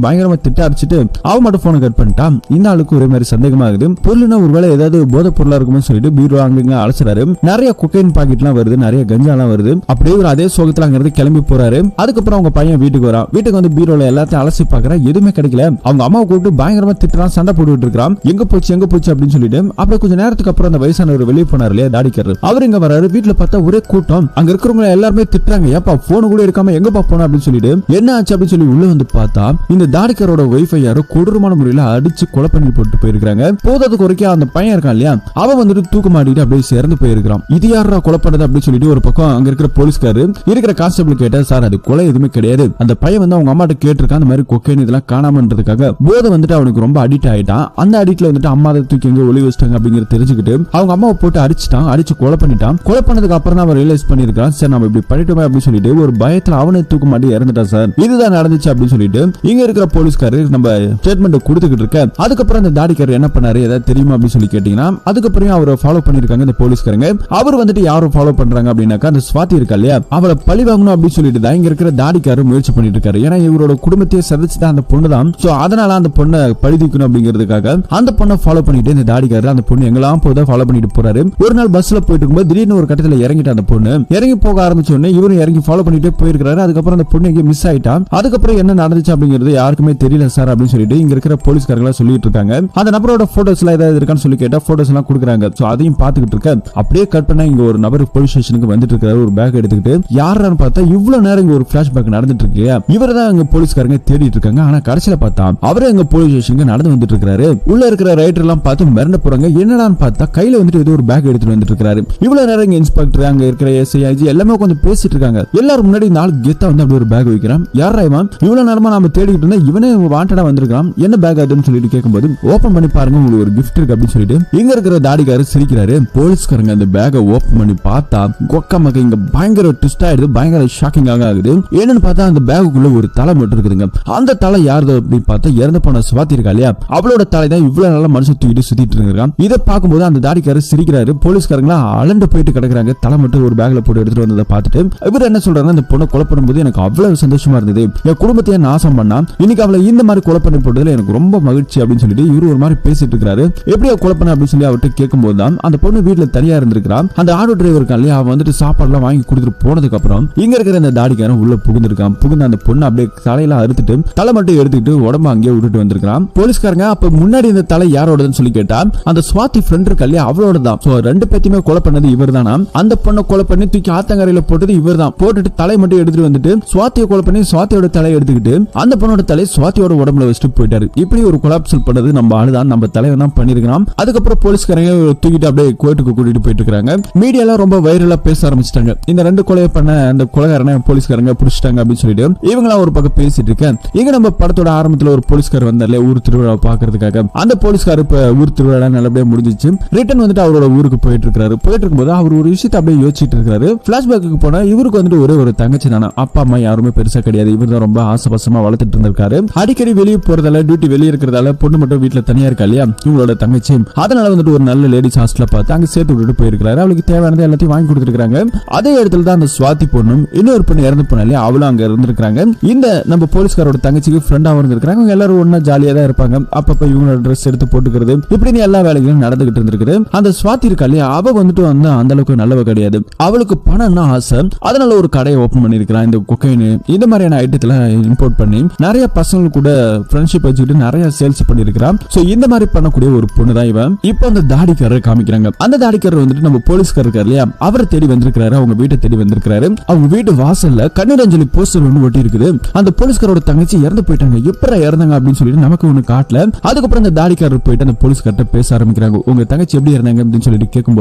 பயங்கரமா திட்ட அடிச்சுட்டு அவன் மட்டும் போனை கட் பண்ணிட்டான். இந்த ஆளுக்கு ஒரே மாதிரி சந்தேகமா இருக்குது. பொருள்னா ஒருவேளை ஏதாவது போதை பொருளா இருக்கும்னு சொல்லிட்டு பீரோ அங்க அழைச்சிடாரு. நிறைய கொக்கைன் பாக்கெட் எல்லாம் வருது, நிறைய கஞ்சா எல்லாம் வருது. அப்படியே ஒரு அதே சோகத்துல அங்க இருந்து கிளம்பி போறாரு. அதுக்கப்புறம் அவங்க பையன் வீட்டுக்கு வரான். வீட்டுக்கு வந்து பீரோல எல்லாத்தையும் அலசி பாக்குறா, எதுவுமே கிடைக்கல. அவங்க அம்மாவை கூப்பிட்டு பயங்கரமா திட்டுறான், சண்டை போட்டுட்டு இருக்கான். எங்க போச்சு அப்படின்னு சொல்லிட்டு அப்படியே கொஞ்ச நேரத்துக்கு அப்புறம் அந்த வயசானவர் வெளியே போனார் இல்லையா, தாடிக்காரர். அவர் இங்க வராரு. வீட்டுல பார்த்தா ஒரே கூட்டம். அங்க இருக்கிறவங்க எல்லாருமே திட்டுறாங்க, ஏப்பா போன் கூட எடுக்காம எங்கப்பா போன அப்படின்னு சொல்லிட்டு என்ன ஆச்சு அப்படின்னு சொல்லி உள்ள வந்து பார்த்தா இந்த தாடிக்காரோட வைஃபை யாரோ கொடூரமான முறையில அடிச்சு கொலை பண்ணி போட்டு போயிருக்காங்க. போதாது குறைக்க அந்த பையன் இருக்கான் இல்லையா, அவன் வந்துட்டு தூக்கு மாட்டிட்டு அப்படியே சேர்ந்து போயிருக்கான். இது யாரா கொலை பண்ணது அப்படின்னு சொல்லிட்டு ஒரு பக்கம் அங்க இருக்கிற போலீஸ்காரு இருக்கிற கான்ஸ்டபிள் கேட்டா, சார் அது கொலை எதுவுமே கிடையாது. அந்த பையன் வந்து அவங்க அம்மாட்ட கேட்டிருக்கான், அந்த மாதிரி கொக்கைன் இதெல்லாம் காணாமன்றதுக்காக போதை வந்துட்டு அவனுக்கு ரொம்ப அடிக்ட் ஆயிட்டான். அந்த அடிக்ட்ல வந்துட்டு அம்மா தூக்கி எங்க ஒளி வச்சிட்டாங்க அப்படிங்கறத தெரிஞ்சுக்கிட்டு அவங்க அம்மாவை போட்டு அடிச்சுட்டான், அடிச்சு கொலை பண்ணிட்டான். கொலை பண்ணதுக்கு அப்புறம் தான் அவன் ரியலைஸ் பண்ணிருக்கான், சார் நம்ம இப்படி பண்ணிட்டோமே அப்படின்னு சொல்லிட்டு ஒரு பயத்துல அவனை தூக்கு மாட்டி இறந்துட்டான் சார், இதுதான் நடந்துச்சு அப்படின்னு சொல்லிட்டு இங்க இருக்கிற போலீஸ்காரர் நம்ம ஸ்டேட்மெண்ட் கொடுத்துக்கிட்டு இருக்க. அதுக்கப்புறம் அந்த தாடிக்காரர் என்ன பண்ணாரு ஏதாவது தெரியுமா அப்படின்னு சொல்லி கேட்டீங்கன்னா, அதுக்கப்புறம் அவரை ஃபாலோ பண்ணிருக்காங்க இந்த போலீஸ்காரங்க. அவர் வந்துட்டு யாரும் ஃபாலோ பண்றாங்க அப்படின்னாக்கா அந்த ஸ்வாதி இருக்கா இல்லையா, அவளை பழி வாங்கணும் அப்படின்னு சொல்லிட்டு தான் இங்க இருக்கிற தாடிக்காரர் முயற்சி பண்ணிட்டு இருக்காரு. ஏன்னா இவரோட குடும்பத்தையே சதிச்சுதான் அந்த பொண்ணு தான். சோ அதனால அந்த பொண்ணை பழி தீக்கணும் அப்படிங்கிறதுக்காக அந்த பொண்ணை ஃபாலோ பண்ணிட்டு இந்த தாடிக்காரர் அந்த பொண்ணு எங்கெல்லாம் போதா ஃபாலோ பண்ணிட்டு போறாரு. ஒரு நாள் பஸ்ல போயிட்டு இருக்கும்போது திடீர்னு ஒரு கட்டத்துல இறங்கிட்டு அந்த பொண்ணு இறங்கி போக ஆரம்பிச்ச உடனே இவரும் இறங்கி ஃபாலோ பண்ணிட்டே போயிருக்காரு. அதுக்கப்புறம் அந்த பொண்ணு எங்க மிஸ் ஆயிட்டான். அதுக்கப்புறம் என்ன நடந்துச்சு அப்படிங்கிறது யாருக்குமே தெரியல சார் அப்படின்னு சொல்லிட்டு இங்க இருக்கிற போலீஸ்காரங்களா சொல்லிட்டு இருக்காங்க. அந்த நபரோட போட்டோஸ் எல்லாம் ஏதாவது இருக்கான்னு சொல்லி கேட்டா போட்டோஸ் எல்லாம் கொடுக்குறாங்க. சோ அதையும் பாத்துக்கிட்டு இருக்க. அப்படியே கட் பண்ணா இங்க ஒரு நபர் போலீஸ் ஸ்டேஷனுக்கு வந்துட்டு இருக்காரு ஒரு பேக் எடுத்துக்கிட்டு. யாரான்னு பார்த்தா இவ்வளவு நேரம் இங்க ஒரு பிளாஷ்பேக் நடந்துட்டு இருக்கு. இவரை தான் அங்க போலீஸ்காரங்க தேடிட்டு இருக்காங்க. ஆனா கடைசியில பார்த்தா அவரே எங்க போலீஸ் ஸ்டேஷனுக்கு நடந்து வந்துட்டு இருக்காரு. உள்ள இருக்கிற ரைட்டர் எல்லாம் பார்த்து மிரண்டு போறாங்க. என்னடான்னு பார்த்தா கையில வந்துட்டு ஏதோ ஒரு பேக் எடுத்துட்டு வந்துட்டு இருக்காரு. இவ்வளவு நேரம் இங்க இன்ஸ்பெக்டர் அங்க இருக்கிற எஸ்ஐ ஐஜி எல்லாமே கொஞ்சம் பேசிட்டு இருக்காங்க. எல்லாரும் முன்னாடி நாலு கெத்தா வந்து அப்படி ஒரு பேக் வைக்கிறான். யாரா இவன், இவ்வளவு நேரமா நாம தேடிட்டு இருந்தா இவனே வாண்டடா வந்திருக்கான், என்ன பேக் அதுன்னு சொல்லிட்டு கேட்கும்போது ஓபன் பண்ணி பாருங்க உங்களுக்கு ஒரு கிஃப்ட் இருக்கு அப்படின்னு சொல்லிட்டு இங்க இருக்கிற தாடிக்காரர் சிரிக்கிறாரு. போலீஸ்காரங்க அந்த பேக்கை ஓபன் பண்ணி பார்த்தா கொக்க மக்க இங்க பயங்கர ட்விஸ்ட் ஆயிடுது, பயங்கர ஷாக்கிங்காக ஆகுது. என்னன்னு பார்த்தா அந்த பேக்குள்ள ஒரு தலை மட்டும் இருக்குதுங்க. அந்த தலை யாரு அப்படின்னு பார்த்தா இறந்து போன ஸ்வாதி இருக்கா இல்லையா, அவளோட தலை தான் இவ்வளவு நாளா மனுஷன் தூக்கிட்டு சுத்திட்டு இருக்கான். இதை பார்க்கும்போது அந்த தாடிக்காரர் சிரிக்கிறாரு. போலீஸ்காரங்களா அலண்டு போயிட்டு கிடக்குறாங்க. தலை மட்டும் ஒரு பேக்ல போட்டு எடுத்துட்டு வந்ததை பார்த்துட்டு இவர் என்ன சொல்றாங்க, அந்த பொண்ணை கொலை பண்ணும்போது எனக்கு அவ்வளவு சந்தோஷமா இருந்தது, என் குடும்பத்தையே நாசம் பண்ணா, இன்னைக்கு அவளை இந்த மாதிரி கொலை பண்ணி போட்டதுல எனக்கு ரொம்ப மகிழ்ச்சி அப்படின்னு சொல்லிட்டு இவரு ஒரு மாதிரி பேசிட்டு இருக்காரு. எப்படியா கொலை பண்ண அப்படின்னு சொல்லி அவர்கிட்ட கேட்கும்போது தான் அந்த பொண்ணு வீட்டுல தனியா இருந்திருக்கான். அந்த ஆட்டோ டிரைவர் இருக்கான் இல்லையா, அவன் வந்துட்டு சாப்பாடு எல்லாம் வாங்கி கொடுத்துட்டு போனதுக்கு அப்புறம் இங்க இருக்கிற அந்த தாடிக்காரன் உள்ள புகுந்திருக்கான். புகுந்து அந்த பொண்ணு அப்படியே தலையெல்லாம் அறுத்துட்டு தலை மட்டும் எடுத்துக்கிட்டு உடம்பு அங்கேயே விட்டுட்டு வந்திருக்கான். போலீஸ்காரங்க அப்ப முன்னாடி இந்த தலை யாரோடதுன்னு சொல்லி கேட்டா அந்த ஸ்வாதி ஃப்ரெண்ட் இருக்கா இல்லையா அவளோட தான். சோ ரெண்டு பேத்தையுமே கொலை பண்ணது இவர் தானா. அந்த பொண்ணை கொலை பண்ணி தூக்கி ஆத்தங்கரையில போட்டது இவர் தான். போட்டுட்டு தலை மட்டும் எடுத்துட்டு வந்துட்டு ஸ்வாதியை கொலை பண்ணி ஸ்வாதியோட தலையை எடுத்துக்கிட்டு அந்த பொண்ணோட தலை ஸ்வாதியோட உடம்புல வச்சுட்டு போயிட்டாரு. இப்படி ஒரு கொலாப்சல் பண்ணது நம்ம ஆளுதான். எல்லாம் நம்ம தலைவன் தான் பண்ணிருக்கான். அதுக்கப்புறம் போலீஸ்காரங்க தூக்கிட்டு அப்படியே கோர்ட்டுக்கு கூட்டிட்டு போயிட்டு இருக்காங்க. மீடியா எல்லாம் ரொம்ப வைரலா பேச ஆரம்பிச்சிட்டாங்க. இந்த 2 கொலையை பண்ண அந்த கொலைகாரனை போலீஸ்காரங்க பிடிச்சிட்டாங்க அப்படின்னு சொல்லிட்டு இவங்களாம் ஒரு பக்கம் பேசிட்டு இருக்கேன். இங்க நம்ம படத்தோட ஆரம்பத்துல ஒரு போலீஸ்கார் வந்தார்ல ஊர் திருவிழா பாக்குறதுக்காக. அந்த போலீஸ்கார் இப்ப ஊர் திருவிழா நல்லபடியா முடிஞ்சிச்சு. ரிட்டர்ன் வந்துட்டு அவரோட ஊருக்கு போயிட்டு இருக்காரு. போயிட்டு இருக்கும்போது அவர் ஒரு விஷயத்தை அப்படியே யோசிச்சுட்டு இருக்காரு. பிளாஷ்பேக்கு போனா இவருக்கு வந்துட்டு ஒரே ஒரு தங்கச்சி தானே, அப்பா அம்மா யாருமே பெருசா கிடையாது. இவர் தான் ரொம்ப ஆசபாசமா வளர்த்துட்டு இருந்திருக்காரு. அடிக்கடி வெளியே போறதால டியூட்டி வெளியே இருக்கிறதால பொண்ணு மட்டும் வீட்டுல தனியா இருக்கா இல்லையா இவங்களோட தங்கச்சி. அதனால வந்துட்டு ஒரு நல்ல லேடிஸ் ஹாஸ்டல்ல பார்த்து அங்க சேர்த்து விட்டுட்டு போயிருக்காரு. அவளுக்கு தேவையானது எல்லாத்தையும் வாங்கி கொடுத்துருக்காங்க. அதே இடத்துல தான் அந்த சுவாதி பொண்ணும் இன்னொரு பொண்ணு இறந்து போனா இல்லையா அவளும் அங்க இருந்திருக்காங்க. இந்த நம்ம போலீஸ்காரோட தங்கச்சிக்கு ஃப்ரெண்டா இருந்திருக்காங்க. எல்லாரும் ஒன்னா ஜாலியா தான் இருப்பாங்க. அப்பப்ப இவங்களோட ட்ரெஸ் எடுத்து போட்டுக்கிறது இப்படி எல்லா வேலைகளும் நடந்துகிட்டு இருந்திருக்கு. அந்த சுவாதி இருக்கா இல்லையா அவ வந்துட்டு வந்து அந்த அளவுக்கு நல்லவ கிடையாது. அவளுக்கு பணம்னா ஆசை. அதனால ஒரு கடையை ஓபன் பண்ணிருக்கான். இந்த கொக்கைன் இந்த மாதிரியான ஐட்டத்துல இம்போர்ட் பண்ணி நிறைய பசங்க கூட ஃப்ரெண்ட்ஷிப் வச்சுக்கிட்டு நிறைய சேல்ஸ் பண்ணிருக்கான். சோ இந்த மாதிரி பண்ணக்கூடிய ஒரு பொண்ணு தான் இவன். இப்போ அந்த தாடிக்காரர் காமிக்கிறாங்க. அந்த தாடிக்காரர் வந்துட்டு நம்ம போலீஸ்காரர் இருக்காரு இல்லையா அவரை தேடி வந்திருக்காரு. அவங்க வீட்டை தேடி வந்திருக்காரு. அவங்க வீட்டு வாசல்ல கண்ணீரஞ்சலி போஸ்டர் ஒன்று ஒட்டி இருக்குது. அந்த போலீஸ்காரோட தங்கச்சி இறந்து போயிட்டாங்க. எப்படா இறந்தாங்க அப்படின்னு சொல்லிட்டு நமக்கு ஒண்ணு காட்டல. அதுக்கப்புறம் அந்த தாடிக்காரர் போயிட்டு அந்த போலீஸ்கார்ட்ட பேச ஆரம்பிக்கிறாங்க. உங்க தங்கச்சி எப்படி இருந்தாங்க அப்படின்னு சொல்லிட்டு கேட்கும்போது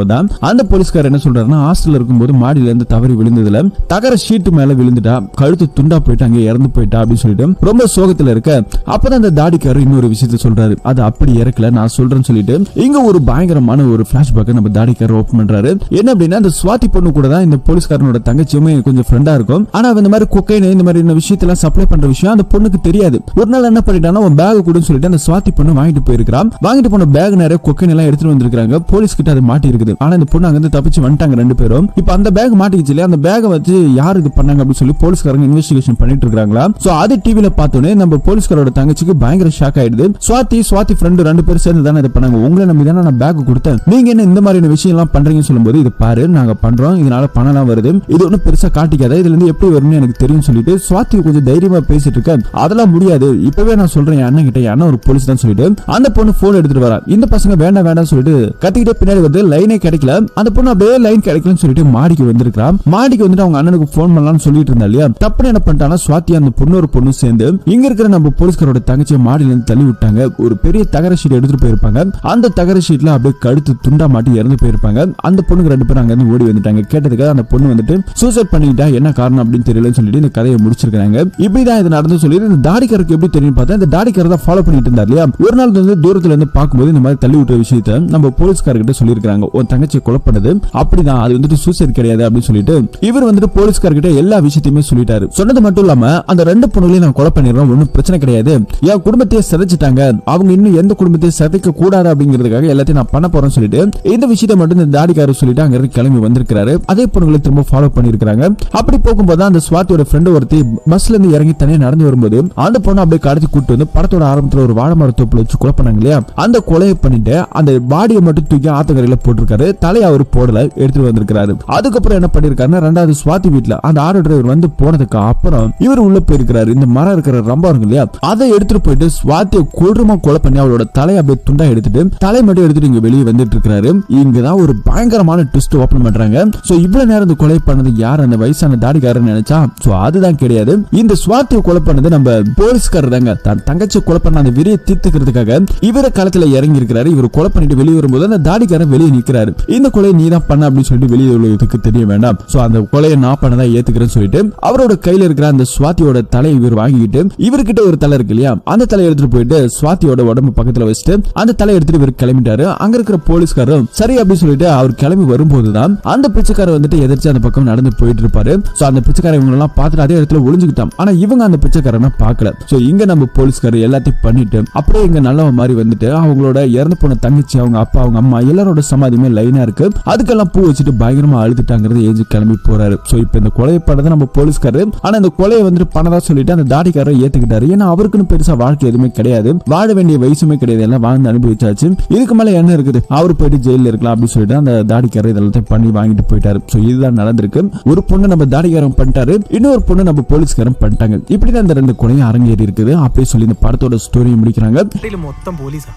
அந்த போலீஸ்காரர் என்ன சொல்றாருன்னா ஹாஸ்டல்ல இருக்கும்போது மாடியில இருந்து தவறி விழுந்ததுல தகர ஷீட் மேல விழுந்துட்டா, கழுத்து துண்டா போயிட்டு அங்க இறந்து போயிட்டா அப்படின்னு சொல்லிட்டு ரொம்ப சோகத்துல இருக்க. அப்பதான் அந்த தாடிக்காரர் இன்னொரு விஷயத்த சொல்றாரு. அது அப்படி இறக்கல நான் சொல்றேன்னு சொல்லிட்டு இங்க ஒரு பயங்கரமான ஒரு பிளாஷ்பேக் நம்ம தாடிக்காரர் ஓபன் பண்றாரு. என்ன அப்படின்னா அந்த சுவாதி பொண்ணு கூட தான் இந்த போலீஸ்காரனோட தங்கச்சியுமே கொஞ்சம் ஃப்ரெண்டா இருக்கும். ஆனா இந்த மாதிரி கொக்கைன் இந்த மாதிரி விஷயத்தெல்லாம் சப்ளை பண்ற விஷயம் அந்த பொண்ணுக்கு தெரியாது. ஒரு நாள் என்ன பண்ணிட்டானா அவன் பேக் கூட சொல்லிட்டு அந்த சுவாதி பொண்ணு வாங்கிட்டு போயிருக்கான். வாங்கிட்டு போன பேக் நிறைய கொக்கைன் எல்லாம் எடுத்துட்டு வந்திருக்காங்க. போலீஸ் கிட்ட அது மாட்டி இருக்குது. ஆனா இந்த பொண்ணு அங்க தப்பிச்சு வந்துட்டாங்க 2 பேரும். இப்ப அந்த பேக் மாட்டிக்கிச்சு இல்லையா அந்த பேக் வச்சு யார் இது பண்ணாங்க அப்படின்னு சொல்லி போலீஸ்காரங்க இன்வெஸ்டிகேஷன் பண்ணிட்டு இருக்காங்களா. சோ அது டிவில பார்த்தோன்னே நம்ம போலீஸ்காரோட தங்கச்சிக்கு பயங்கர ஷாக் ஆயிடுது. சுவாதி ஃப்ரெண்ட் 2 பேரும் சேர்ந்து தானே இதை பண்ணாங்க. உங்களை நம்பி தானே நான் பேக் கொடுத்தேன். நீங்க என்ன இந்த மாதிரி விஷயம் எல்லாம் பண்றீங்கன்னு சொல்லும்போது இது பாரு நாங்க பண்றோம், இதனால பணம் எல்லாம் வருது, இது ஒன்னும் பெருசா காட்டிக்காத, இதுல இருந்து எப்படி வரும்னு எனக்கு தெரியும் சொல்லிட்டு சுவாதி கொஞ்சம் தைரியமா பேசிட்டு இருக்க. அதெல்லாம் முடியாது, இப்பவே நான் சொல்றேன் என் அண்ணன் கிட்ட, அண்ணன் ஒரு போலீஸ் தான் சொல்லிட்டு அந்த பொண்ணு போன் எடுத்துட்டு வரா. இந்த பசங்க வேண்டாம் வேண்டாம் சொல்லிட்டு கத்திக்கிட்டே பின்னாடி வந்து லைனே கிடைக்கல. அந்த பொண்ணு அப்படியே லைன் கிடைக்கலன்னு சொல்லிட்டு மாடிக்கு வந்திருக்கான். மாடிக்கு வந்துட்டு அவங்க அண்ணனுக்கு போன் பண்ணலாம்னு சொல்லிட்டு இருந்தா இல்லையா தப்புன்னு என்ன பண்ணிட்டானா சுவாதி அந்த பொண்ணு ஒரு பொண்ணு சேர்ந்து இங்க இருக்கிற நம்ம போலீஸ்காரோட தங்கச்சியை மாடியில இருந்து தள்ளி விட்டாங்க. ஒரு பெரிய தகர ஷீட் எடுத்துட்டு போயிருப்பாங்க. அந்த தகர ஷீட்ல அப்படியே கழுத்து துண்டா மாட்டி இறந்து போயிருப்பாங்க. அந்த பொண்ணுக்கு 2 பேரும் அங்க இருந்து ஓடி வந்துட்டாங்க. கேட்டதுக்கு அந்த பொண்ணு வந்துட்டு சூசைட் பண்ணிட்டா, என்ன காரணம் அப்படின்னு தெரியலன்னு சொல்லிட்டு இந்த கதையை முடிச்சிருக்காங்க. இப்படிதான் இது நடந்து சொல்லிட்டு இந்த தாடிக்காரருக்கு எப்படி தெரியும் பார்த்தா இந்த தாடிக்காரர் தான் ஃபாலோ பண்ணிட்டு இருந்தார் இல்லையா. ஒரு நாள் வந்து தூரத்துல இருந்து பார்க்கும்போது இந்த மாதிரி தள்ளி விட்ட விஷயத்த நம்ம போலீஸ்காரர்கிட்ட சொல்லியிருக்காங்க. உன் தங்கச்சியை கொலை பண்ணது அப்படிதான், அது வந்துட்டு சூசைட் கிடையாது அப்படின்னு சொல்லிட்டு இவர் வந்துட்டு போலீஸ்காரர்கிட்ட எல்லா விஷயத்தையுமே சொல்லிட்டாரு. சொன்னது மட்டும் இல்லாம அந்த 2 பொண்ணுகளையும் நான் கொலை பண்ணிடுறோம், ஒன்னும் பிரச்சனை கிடையாது, என் குடும்பத்தையே சிதைச்சிட்டாங்க, அவங்க இன்னும் எந்த குடும்பத்தையும் சிதைக்க கூடாது அப்படிங்கிறதுக்காக எல்லாத்தையும் நான் பண்ண போறேன்னு சொல்லிட்டு இந்த விஷயத்தை மட்டும் இந்த தாடிக்காரர் சொல்லிட்டு அங்க இருந்து கிளம்பி வந்திருக்காரு. அதே பொண்ணுகளை திரும்ப ஃபாலோ பண்ணிருக்காங்க. அப்படி போகும்போது அந்த சுவாதியோட ஃப்ரெண்ட் ஒருத்தி பஸ்ல இருந்து இறங்கி தனியா நடந்து வரும்போது அந்த பொண்ணு அப்படியே கடத்தி கூட்டு வந்து படத்தோட ஆரம்பத்துல ஒரு வாழை மர தோப்புல வச்சு கொலை பண்ணாங்க இல்லையா அந்த கொலையை பண்ணிட்டு அந்த பாடியை மட்டும் தூக்கி ஆத்தங்கரையில போட்டிருக்காரு. தலையை அவர் போடல, எடுத்துட்டு வந்திருக்காரு. அதுக்கப்புறம் என்ன பண்ணிருக்காருன்னா 2வது சுவாதி வீட்டுல அந்த ஆட்டோ டிரைவர் வந்து போனதுக்கு அப்புறம் இவர் உள்ள போயிருக்காரு. இந்த மரம் இருக்கிற ரொம்ப இருக்கு இல்லையா அதை எடுத்துட்டு போயிட்டு சுவாதியை கொடூரமா கொலை பண்ணி அவளோட தலையை அப்படியே துண்டா எடுத்துட்டு தலை மட்டும் எடுத்துட்டு இங்க வெளியே வந்துட்டு இருக்காரு. இங்கதான் ஒரு பயங்கரமான ட்விஸ்ட் ஓபன் பண்றாங்க. சோ இவ்வளவு நேரம் இந்த கொலை பண்ணது யார், அந்த வயசான தாடிக்காரர் நினைச்சா சோ அதுதான் கிடையாது. இந்த சுவாதியை கொலை பண்ணது நம்ம போலீஸ்காரர் தாங்க. தன் தங்கச்சியை கொலை பண்ண அந்த விரியை தீர்த்துக்கிறதுக்காக இவர களத்துல இறங்கி இருக்கிறாரு. இவர் கொலை பண்ணிட்டு வெளியே வரும்போது அந்த தாடிக்காரன் வெளியே நிக்கிறாரு. இந்த கொலையை நீ தான் பண்ண அப்படின்னு சொல்லிட்டு வெளியே உள்ளதுக்கு தெரிய வேண்டாம், சோ அந்த கொலையை நான் பண்ணதா ஏத்துக்கிறேன்னு சொல்லிட்டு அவரோட கையில இருக்கிற அந்த சுவாதியோட தலையை இவர் வாங்கிட்டு இவர்கிட்ட ஒரு தலை இருக்கு இல்லையா அந்த தலையை எடுத்துட்டு போயிட்டு சுவாதியோட உடம்பு பக்கத்துல வச்சுட்டு அந்த தலையை எடுத்துட்டு இவர் கிளம்பிட்டாரு. அங்க இருக்கிற போலீஸ்காரரும் சரி அப்படின்னு சொல்லிட்டு அவர் கிளம்பி வரும்போதுதான் அந்த பிச்சைக்காரர் வந்துட்டு எதிர்த்து அந்த பக்கம் நடந்து போயிட்டு இருப்பாரு. சோ அந்த பிச்சைக்காரர் இவங்க எல்லாம் பார்த்துட்டு அதே இடத்துல ஒளிஞ்சுக்கிட்டான். ஆனா இவங்க அந்த பிச்சைக்காரனை பார்க்கல. சோ இங்க நம்ம போலீஸ்காரர் எல்லாத்தையும் பண்ணிட்டு அப்படியே இங்க நல்லவ மாதிரி வந்துட்டு அவங்களோட இறந்து போன தங்கச்சி, அவங்க அப்பா, அவங்க அம்மா எல்லாரோட சமாதியுமே லைனா இருக்கு. அதுக்கெல்லாம் பூ வச்சுட்டு பயங்கரமா அழுதுட்டாங்கிறது ஏஜி கிளம்பி போறாரு. சோ இப்ப இந்த கொலையை பண்ணது நம்ம போலீஸ்காரர். ஆனா இந்த கொலையை வந்துட்டு பண்ணதா சொல்லிட்டு அந்த தாடிக்காரரை ஏத்துக்கிட்டாரு. ஏன்னா அவருக்குன்னு பெருசா வாழ்க்கை எதுவுமே கிடையாது, வாழ வேண்டிய வயசுமே கிடையாது, எல்லாம் வாழ்ந்து அனுபவிச்சாச்சு, இதுக்கு மேல என்ன இருக்குது, அவர் போயிட்டு ஜெயில இருக்கலாம் அப்படின்னு சொல்லிட்டு அந்த தாடிக்காரர் இதெல்லாம் பண்ணி வாங்கிட்டு போயிட்டாரு. சோ இதுதான் நடந்திருக்கு. ஒரு பொண்ணு நம்ம தாடிக்காரன் பண்ணிட்டாரு, இன்னொரு பொண்ணு நம்ம போலீஸ்காரன் பண்ணிட்டாங்க. இப்படிதான் இந்த 2 கொலையும் அரங்கேறி இருக்குது. அப்படியே சொல்லி இந்த படத்தோட ஸ்டோரியை முடிக்கிறாங்க. മൊത്തം പോലീസാ.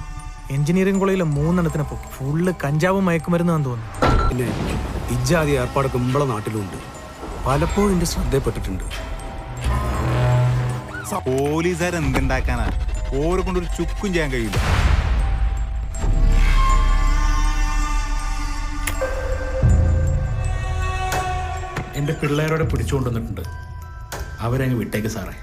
എഞ്ചിനീയറിംഗ് കോളേജിലെ 3 എണ്ണത്തിനെ പൊക്കി. ഫുള്ള് കഞ്ചാവും മയക്കുമരുന്നാന്ന് തോന്നുന്നു. പിന്നെ ഇജാതി ഏർപ്പാടൊക്കെ നമ്മളെ നാട്ടിലുണ്ട്. പലപ്പോഴും എന്റെ ശ്രദ്ധയിൽപ്പെട്ടിട്ടുണ്ട്. പോലീസുകാർ എന്തുണ്ടാക്കാനാ, ഓരെ കൊണ്ടൊരു ചുക്കും ചെയ്യാൻ കഴിയില്ല. എൻ്റെ പിള്ളേരോടെ പിടിച്ചുകൊണ്ടുവന്നിട്ടുണ്ട്. അവരങ്ങ് വിട്ടേക്ക് സാറേ.